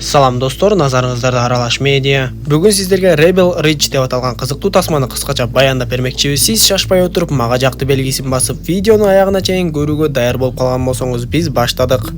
Салам достор, назарыңыздарда Аралаш медиа. Бүгін сіздерге Rebel Ridge деп аталған қызықты тасманы қысқаша баяндап бермекчибиз. Сиз шашпай отырып, мага жакты белгисин басып, видеону аягына чейин көрүүгө даяр болуп калган болсоңуз, биз баштадык.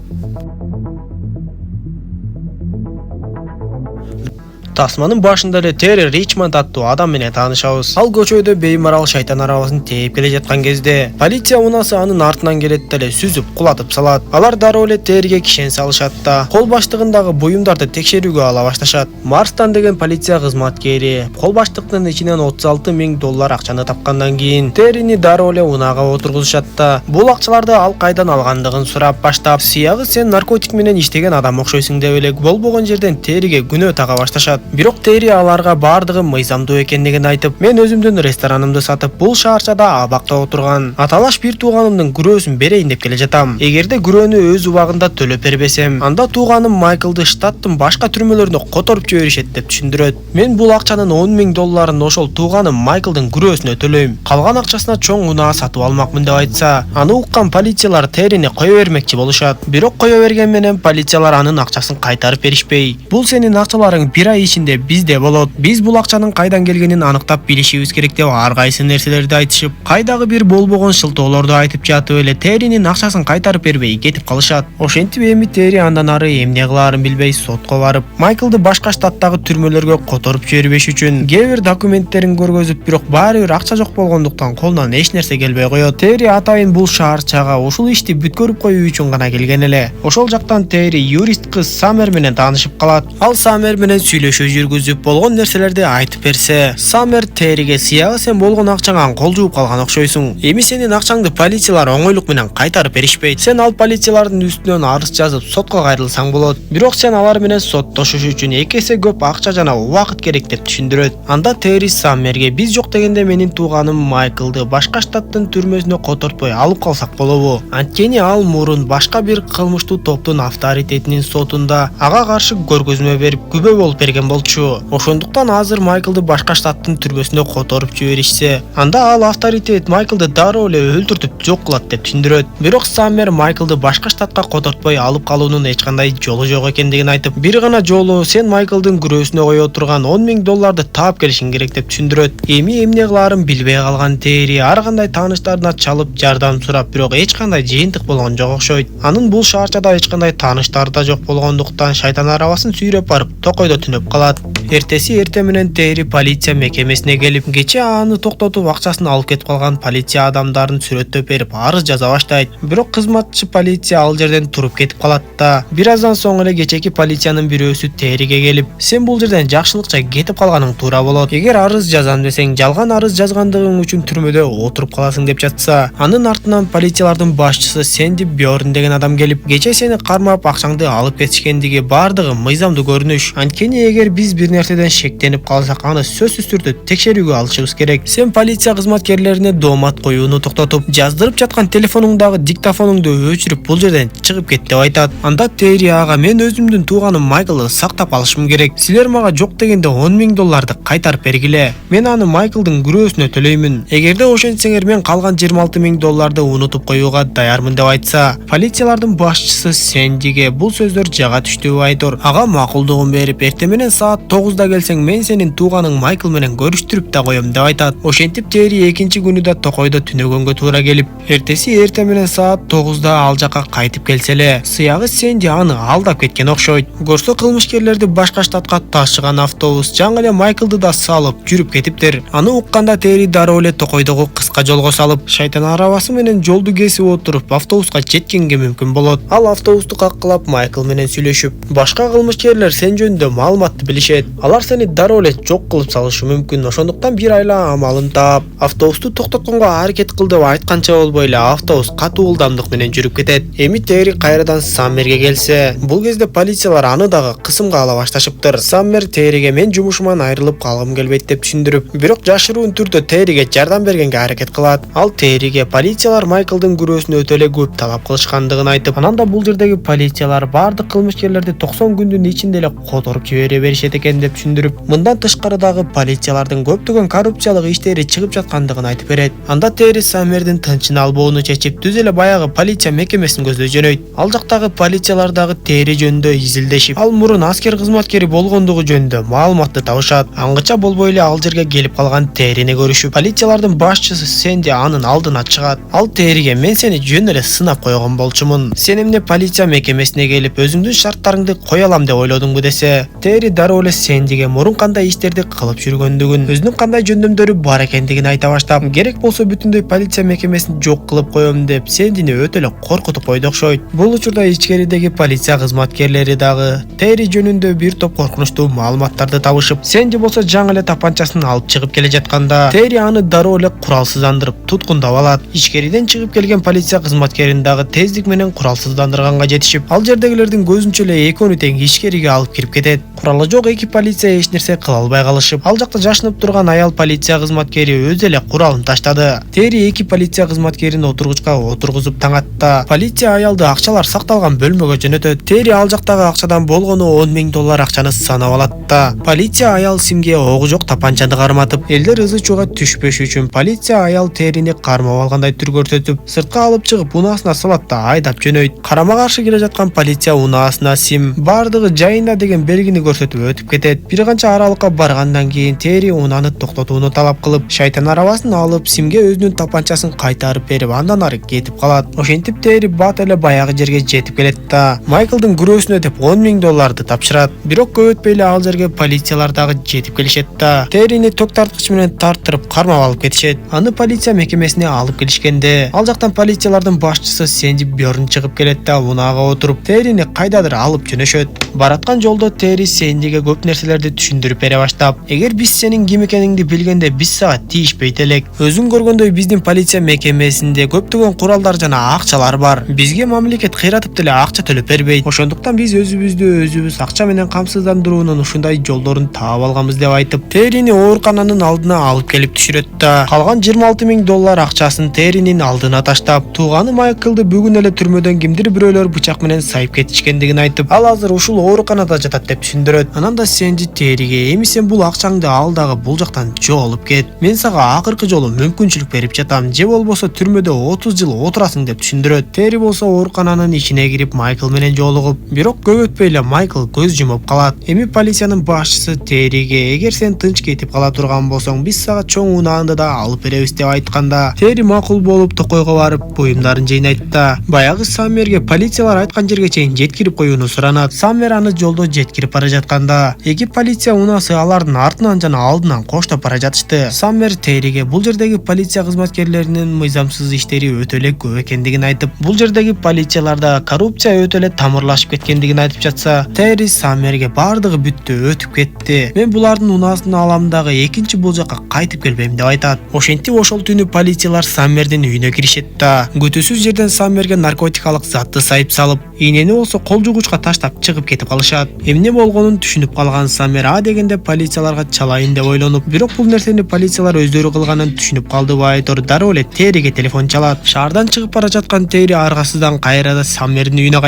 Тасманын башында эле Терри Ричмонд аттуу адам менен таанышабыз. Ал көчөдө беймарал шайтан арабасын тээп келе жаткан кезде полиция унасы анын артынан келет деле сүзүп кулатып салат. Алар дароо эле Терриге кишен салышат да кол баштыгындагы буюмдарды текшерүүгө ала башташат. Марстан деген полиция кызматкери кол баштыктын ичинен $36,000 акчаны тапкандан кийин Террини дароо эле унаага отургузушат да бул акчаларды ал кайдан алгандыгын сурап баштап, "Сиягы сен наркотик менен иштеген адам окшойсуң" деп эле болбогон жерден Терриге күнөө тага башташат. Бирок Терри аларга бардыгы мыйзамдуу экендигин айтып, "Мен өзүмдүн ресторанымды сатып, бул шаарчада абакта отурган аталаш бир тууганымдын күрөөсүн берейин деп келе жатам. Эгерде күрөөнү өз убагында төлөп бербесем, анда тууганым Майклды штаттын башка түрмөлөрүнө которуп жиберишет" деп түшүндүрөт. "Мен бул акчанын $10,000 ошол тууганым Майклдын күрөөсүнө төлөйм. Калган акчасына чоң унаа сатып алмакмын" деп айтса, аны уккан полициялар Террини кое бермекчи болушат. Бирок кое берген менен полициялар анын акчасын кайтарып беришпей, "Бул сенин акчаларың бир ай бизде болот. Биз бул акчанын кайдан келгенин аныктап билишибиз керек" деп ар кайсы нерселерди айтышып, кайдагы бир болбогон шылтоолорду айтып жатып эле Терринин акчасын кайтарып бербей кетип калышат. Ошентип эми Терри андан ары эмне кылаарын билбей сотко барып, Майклды башка штаттагы түрмөлөргө которуп жибербеш үчүн кээ бир документтерин көргөзүп, бирок баары бир акча жок болгондуктан колунан эч нерсе келбей коет. Терри атайын бул шаарчага ушул ишти бүткөрүп коюу үчүн гана келген эле. Ошол жактан Терри юрист кыз Самер менен таанышып калат. Ал Самер менен сүйлөшүү жүргүзүп болгон нерселерди айтып берсе, Самер Терриге "Сиягы сен болгон акчаңан кол жууп калган окшойсуң. Эми сенин акчаңды полициялар оңойлук менен кайтарып беришпейт. Сен ал полициялардын үстүнөн арыз жазып сотко кайрылсаң болот. Бирок сен алар менен соттошуш үчүн 2 эсе көп акча жана убакыт керек" деп түшүндүрөт. Анда Терри Самерге "Биз жок дегенде менин тууганым Майклды башка штаттын түрмөсүнө котортпой алып калсак болобу? Анткени ал мурун башка бир кылмыштуу топтун авторитетинин сотунда ага каршы көргөзмө берип күбө болуп берген болчу. Ошондуктан азыр Майклды башка штаттын түрмөсүнө которуп жиберишсе, анда ал авторитет Майклды дароо эле өлтүртүп жок кылат" деп түшүндүрөт. Бирок Самер Майклды башка штатка котортпой алып калуунун эч кандай жолу жок экендигин айтып, бир гана жолу сен Майклдын күрөөсүнө кое турган $10,000 таап келишиң керек деп түшүндүрөт. Эми эмне кылаарын билбей калган Терри ар кандай тааныштарына чалып жардам сурап, бирок эч кандай жыйынтык болгон жок окшойт. Анын бул шаарчада эч кандай тааныштары да жок болгондуктан шайтан арабасын сүйрөп барып токойдо түнөп калат. Эртеси эрте менен Терри полиция мекемесине келип, кече аны токтотуп акчасын алып кетип калган полиция адамдарын сүрөттөп берип арыз жаза баштайт. Бирок кызматчы полиция ал жерден туруп кетип калат да бир аздан соң эле кечеки полициянын бирөөсү Терриге келип, "Сен бул жерден жакшылыкча кетип калганың туура болот. Эгер арыз жазам десең, жалган арыз жазгандыгың үчүн түрмөдө отуруп каласың" деп жатса, анын артынан полициялардын башчысы Сэнди Бьорн деген адам келип, "Кече сени кармап акчаңды алып кетишкендиги бардыгы мыйзамдуу көрүнүш. Анткени эгер биз бир нерседен шектенип калсак, аны сөзсүз түрдө текшерүүгө алышыбыз керек. Сен полиция кызматкерлерине доомат коюуну токтотуп, жаздырып жаткан телефонуңдагы диктофонуңду өчүрүп бул жерден чыгып кет" деп айтат. Анда Терри ага "Мен өзүмдүн тууганым Майклды сактап калышым керек. Силер мага жок дегенде $10,000 кайтарып бергиле. Мен аны Майклдын күрөөсүнө төлөймүн. Эгерде ошентсеңер, мен калган $26,000 унутуп коюуга даярмын" деп айтса, полициялардын башчысы Сэндиге бул сөздөр жага түштүбү айтор. Ага макулдугун берип, "Эртең менен саат 9-да келсең, мен сенин тууганың Майкл менен көрүштүрүп да коем" деп айтат. Ошентип Терри экинчи күнү да токойдо түнөгөнгө туура келип, эртеси эрте менен саат 9-да ал жакка кайтып келсе эле, сыягы Сэнди аны алдап кеткен окшойт. Көрсө кылмышкерлерди башка штатка ташыган автобус жаңы эле Майклды да салып жүрүп кетиптир. Аны укканда Терри дароо эле токойдогу кыска жолго салып, шайтан арабасы менен жолду кесип отуруп автобуска жеткенге мүмкүн болот. Ал автобусту каккылап Майкл менен сүйлөшүп, башка кылмышкерлер сен жөнүндө маалыматты билишет. Алар сени дароо эле жок кылып салышы мүмкүн. Ошондуктан бир айла амалын таап, автобусту токтотконго аракет кыл деп айтканча болбой эле автобус катуу ылдамдык менен жүрүп кетет. Эми Терри кайрадан Саммерге келсе, бул кезде полициялар аны дагы кысымга ала башташыптыр. Саммер Терриге "Мен жумушуман айрылып калгым келбейт" деп түшүндүрүп, бирок жашыруун түрдө Терриге жардам бергенге аракет кылат. Ал Терриге полициялар Майклдын күрөөсүнө өтө эле көп талап кылышкандыгын айтып, анан да бул жердеги полициялар бардык кылмышкерлерди 90 күндүн ичинде эле которуп жибере келишет экен деп түшүндүрүп, мындан тышкары дагы полициялардын көптөгөн коррупциялык иштери чыгып жаткандыгын айтып берет. Анда Терри Саммердин тынчын албоону чечип, түз эле баягы полиция мекемесин көздөй жөнөйт. Ал жактагы полициялар дагы Терри жөнүндө изилдешип, ал мурун аскер кызматкери болгондугу жөнүндө маалыматты табышат. Аңгыча болбой эле ал жерге келип калган Террини көрүшүп, полициялардын башчысы Сэнди анын алдына чыгат. Ал Терриге: "Мен сени жөн эле сынап койгон болчумун. Сен эмне полиция мекемесине келип өзүңдүн шарттарыңды кое алам деп ойлодуңбу?" десе, Терри дароо эле Сэндиге мурун кандай иштерди кылып жүргөндүгүн, өзүнүн кандай жөндөмдөрү бар экендигин айта баштап, керек болсо бүтүндөй полиция мекемесин жок кылып коем деп Сэндини өтө эле коркутуп койду окшойт. Бул учурда ичкеридеги полиция кызматкерлери дагы Терри жөнүндө бир топ коркунучтуу маалыматтарды табышып, Сэнди болсо жаңы эле тапанчасын алып чыгып келе жатканда, Терри аны дароо эле куралсыздандырып туткундап алат. Ичкериден чыгып келген полиция кызматкерин дагы тездик менен куралсыздандырганга жетишип, ал жердегилердин көзүнчө эле экөөнү тең ичкериге алып кирип кетет. Куралы жок эки полиция эч нерсе кыла албай калышып, ал жакта жашынып турган аял полиция кызматкери өзү эле куралын таштады. Терри эки полиция кызматкерин отургучка отургузуп таң атты. Полиция аялды акчалар сакталган бөлмөгө жөнөтөт. Терри ал жактагы акчадан болгону $10,000 акчаны санап алат да. Полиция аял Симге огу жок тапанчаны карматып, элдер ызы чууга түшпөш үчүн полиция аял Террини кармап алгандай түр көрсөтүп, сыртка алып чыгып унаасына салат да айдап жөнөйт. Карама каршы келе жаткан полиция унаасына Сим бардыгы жайында деген белгини көрсөтүп өтүп кетет. Бир канча аралыкка баргандан кийин Терри унаны токтотууну талап кылып, шайтан арабасын алып Симге өзүнүн тапанчасын кайтарып берип, андан ары кетип калат. Ошентип Терри бат эле баягы жерге жетип келет да Майклдын күрөөсүнө деп $10,000 тапшырат. Бирок көп өтпөй эле ал жерге полициялар дагы жетип келишет да Террини ток тарткыч менен тарттырып кармап алып кетишет. Аны полиция мекемесине алып келишкенде, ал жактан полициялардын башчысы Сэнди Бёрн чыгып келет да унаага отуруп, Террини кайдадыр алып жөнөшөт. Бараткан жолдо Терри Сэндиге көп нерселерди түшүндүрүп бере баштап, "Эгер биз сенин ким экениңди билгенде биз сага тийишпейт элек. Өзүң көргөндөй биздин полиция мекемесинде көптөгөн куралдар жана акчалар бар. Бизге мамлекет кыйратып деле акча төлөп бербейт. Ошондуктан биз өзүбүз акча менен камсыздандыруунун ушундай жолдорун таап алганбыз" деп айтып, Террини оорукананын алдына алып келип түшүрөт да калган $26,000 акчасын Терринин алдына таштап, тууганы Майклды бүгүн эле түрмөдөн кимдир бирөөлөр бычак менен сайып кетишкендигин айтып, ал азыр ушул ооруканада жатат деп түшүндүрөт. Анан да Сэнди Терриге: "Эми сен бул акчаңды ал дагы бул жактан жоголуп кет. Мен сага акыркы жолу мүмкүнчүлүк берип жатам, же болбосо түрмөдө 30 жыл отурасың" деп түшүндүрөт. Терри болсо оорукананын ичине кирип Майкл менен жолугуп, бирок көп өтпөй эле Майкл көз жумуп калат. Эми полициянын башчысы Терриге: "Эгер сен тынч кетип кала турган болсоң, биз сага чоң унаанды да алып беребиз" деп айтканда, Терри макул болуп токойго барып буюмдарын жыйнайт да баягы Саммерге полициялар айткан жерге чейин жеткирип коюуну суранат. Саммер аны жолдо жеткирип бара жатканда, эки полиция унаасы алардын артынан жана алдынан коштоп бара жатышты. Саммер Терриге бул жердеги полиция кызматкерлеринин мыйзамсыз иштери өтө эле көп экендигин айтып, бул жердеги полицияларда коррупция өтө эле тамырлашып кеткендигин айтып жатса, Терри Саммерге бардыгы бүттү, өтүп кетти. Мен булардын унаасын алам дагы экинчи бул жакка кайтып келбейм деп айтат. Ошентип ошол түнү полициялар Саммердин үйүнө киришет да күтүүсүз жерден Саммерге наркотикалык затты сайып салып, ийнени болсо кол жугучка таштап чыгып кетип калышат. Эмне болгонун түшүнүп калган Саммер а дегенде полицияларга чалайын деп ойлонуп, бирок бул нерсени полициялар өздөрү кылганын түшүнүп калды. Айтор дароо эле Терриге телефон чалат. Шаардан чыгып бара жаткан Терри аргасыздан кайрада Саммердин үйүнө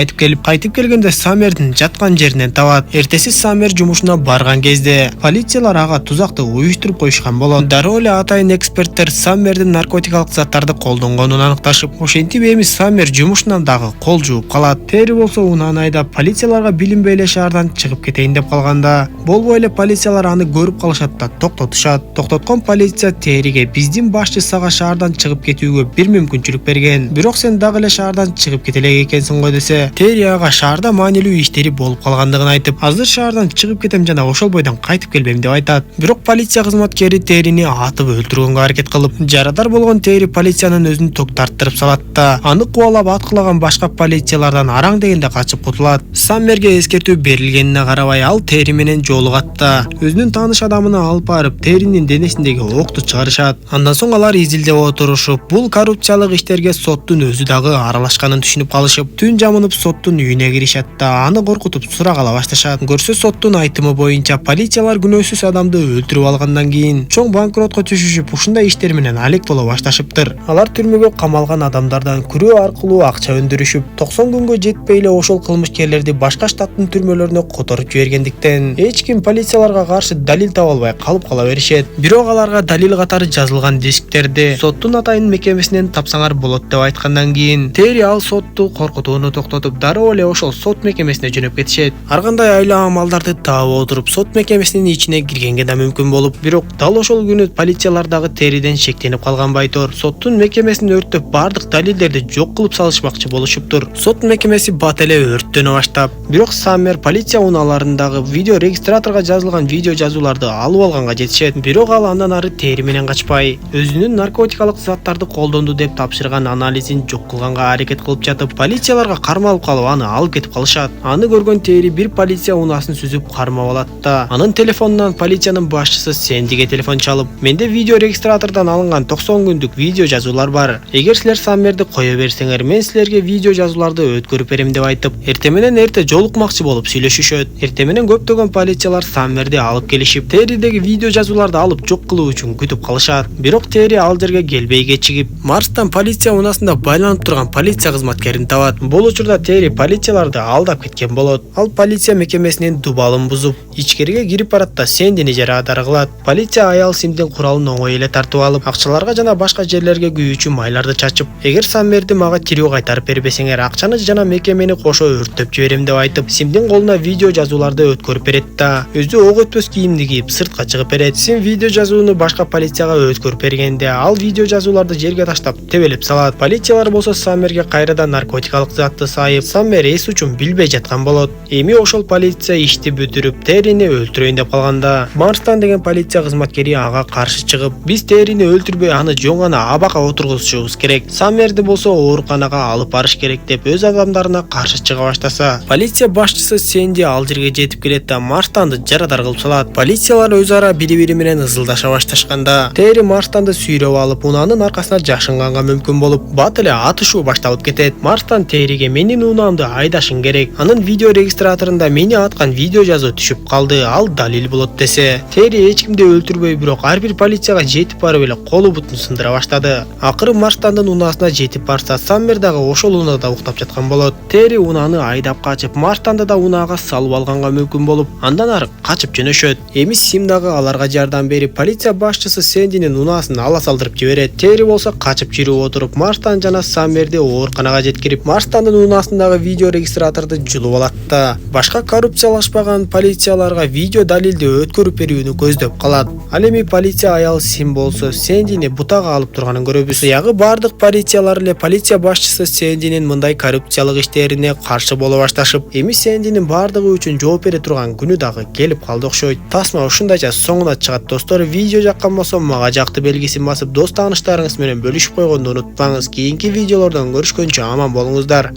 кайтып келгенде Саммердин жаткан жеринен табат. Эртеси Саммер жумушуна барган кезде полициялар ага тузакты уюштуруп коюшкан болот. Дароо эле атайын эксперттер Саммердин наркотикалык заттарды колдонгонун аныкташып, ошентип эми Саммер жумушунан дагы кол жууп калат. Терри болсо унааны айдап полицияларга билинбей эле шаардан чыгып кетейин деп калганда, болбой эле полициялар аны көрүп калышат да токтотушат. Токтоткон полиция Терриге: "Биздин башчы сага шаардан чыгып кетүүгө бир мүмкүнчүлүк берген. Бирок сен дагы эле шаардан чыгып кете элек экенсиң го" десе, Терри ага шаарда маанилүү иштери болуп калгандыгын айтып, азыр шаардан чыгып кетем жана ошол бойдон кайтып келбейм деп айтат. Бирок полиция кызматкери Террини атып өлтүргөнгө аракет кылып, жарадар болгон Терри полициянын өзүн ток тарттырып салат да аны кубалап аткылаган башка полициялардан араң дегенде качып кутулат. Саммерге эскертүү берилгенине карабай, ал Терри менен жолугат да өзүнүн тааныш адамына алып барып Терринин денесиндеги окту чыгарышат. Андан соң алар изилдеп отурушуп, бул коррупциялык иштерге соттун өзү дагы аралашканын түшүнүп калышып, түн жамынып соттун үйүнө киришет да аны коркутуп сурагала башташат. Көрсө соттун айтымы боюнча полициялар күнөөсүз адамды өлтүрүп алгандан кийин чоң банкротко түшүшүп, ушундай иштер менен алек боло башташыптыр. Алар түрмөгө камалган адамдардан күрөө аркылуу акча өндүрүшүп, 90 күнгө жетпей эле ошол кылмышкерлерди башка штаттын түрмөлөрүнө которуп жибергендиктен электериндиктен эч ким полицияларга каршы далил таба албай калып кала беришет. Бирок аларга далил катары жазылган дисктерди соттун атайын мекемесинен тапсаңар болот деп айткандан кийин Терри ал сотту коркутууну токтотуп дароо эле ошол сот мекемесине жөнөп кетишет. Ар кандай айла амалдарды таап отуруп сот мекемесинин ичине киргенге да мүмкүн болуп, бирок дал ошол күнү полициялар дагы Терриден шектенип калган байтор. Соттун мекемесин өрттөп бардык далилдерди жок кылып салышмакчы болушуптур. Сот мекемеси бат эле өрттөнө баштап, бирок Саммер полиция унааларындагы видео регистраторго жазылган видео жазууларды алып алганга жетишет. Бирок ал андан ары Терри менен качпай, өзүнүн наркотикалык заттарды колдонду деп тапшырган анализин жок кылганга аракет кылып жатып, полицияларга кармалып калып аны алып кетип калышат. Аны көргөн Терри бир полиция унаасын сүзүп кармап алат да, анын телефонунан полициянын башчысы Сэндиге телефон чалып, менде видео регистратордон алынган 90 күндүк видео жазуулар бар. Эгер силер Саммерди кое берсеңер, мен силерге видео жазууларды өткөрүп берем деп айтып, эртең менен эрте жолукмакчы болуп сүйлөшүшөт. Эртең менен көптөгөн полициялар Саммерди алып келишип, Терридеги видео жазууларды алып жок кылуу үчүн күтүп калышат. Бирок Терри ал жерге келбей кечигип, Марстан полиция унаасында байланып турган полиция кызматкерин табат. Бул учурда Терри полицияларды алдап кеткен болот. Ал полиция мекемесинин дубалын бузуп, ичкериге кирип барат да Сэндини жарадар кылат. Полиция аял Симдин куралын оңой эле тартып алып, акчаларга жана башка жерлерге күйүүчү майларды чачып, эгер Саммерди мага тирүү кайтарып бербесеңер, акчаны жана мекемени кошо өрттөп жиберем деп айтып, Симдин колуна видео жазууларды өткөрүп берет да, өзү ок өтпөс кийимди кийип сыртка чыгып берет. Сим видео жазууну башка полицияга өткөрүп бергенде, ал видео жазууларды жерге таштап тебелеп салат. Полициялар болсо Саммерге кайрадан наркотикалык затты сайып, Саммер эс учун билбей жаткан болот. Эми ошол полиция ишти бүтүрүп, Террини өлтүрөйүн деп калганда, Марстан деген полиция кызматкери ага каршы чыгып, биз Террини өлтүрбөй аны жөн гана абакка отургузушубуз керек. Саммерди болсо ооруканага алып барыш керек деп өз адамдарына каршы чыга баштаса, полиция башчысы Сэнди ал жерге жетип келет да Марстанды жарадар кылып салат. Полициялар өз ара бири-бири менен ызылдаша башташканда, Терри Марстанды сүйрөп алып, унаанын аркасына жашынганга мүмкүн болуп, бат эле атышуу башталып кетет. Марстан Терриге менин унаамды айдашың керек, анын видео регистраторунда мени аткан видео жазуу түшүп калды, ал далил болот десе, Терри эч кимди өлтүрбөй, бирок ар бир полицияга жетип барып эле колу бутун сындыра баштады. Акыры Марстандын унаасына жетип барса, Саммер дагы ошол унаада уктап жаткан болот. Терри унааны айдап качып, Марстанды да унаага салып алганга мүмкүн болуп, андан ары качып жөнөшөт. Эми Сим дагы аларга жардам берип, полиция башчысы Сэндинин унаасын ала салдырып жиберет. Терри болсо качып жүрүп отуруп, Марстан жана Саммерди ооруканага жеткирип, Марстандын унаасындагы видео регистраторду жулуп алат да, башка коррупциялашпаган полицияларга видео далилди өткөрүп берүүнү көздөп калат. Ал эми полиция аял Сим болсо Сэндини бутага алып турганын көрөбүз. Ягы бардык полициялар эле полиция башчысы Сэндинин мындай коррупциялык иштерине каршы боло башташып, эми Сэндинин бардыгы үчүн жооп бере турган күнү дагы келип калды окшойт. Тасма ушундайча соңуна чыгат достор. Видео жаккан болсо мага жакты белгисин басып, дос тааныштарыңыз менен бөлүшүп койгонду унутпаңыз. Кийинки видеолордон көрүшкөнчө аман болуңуздар.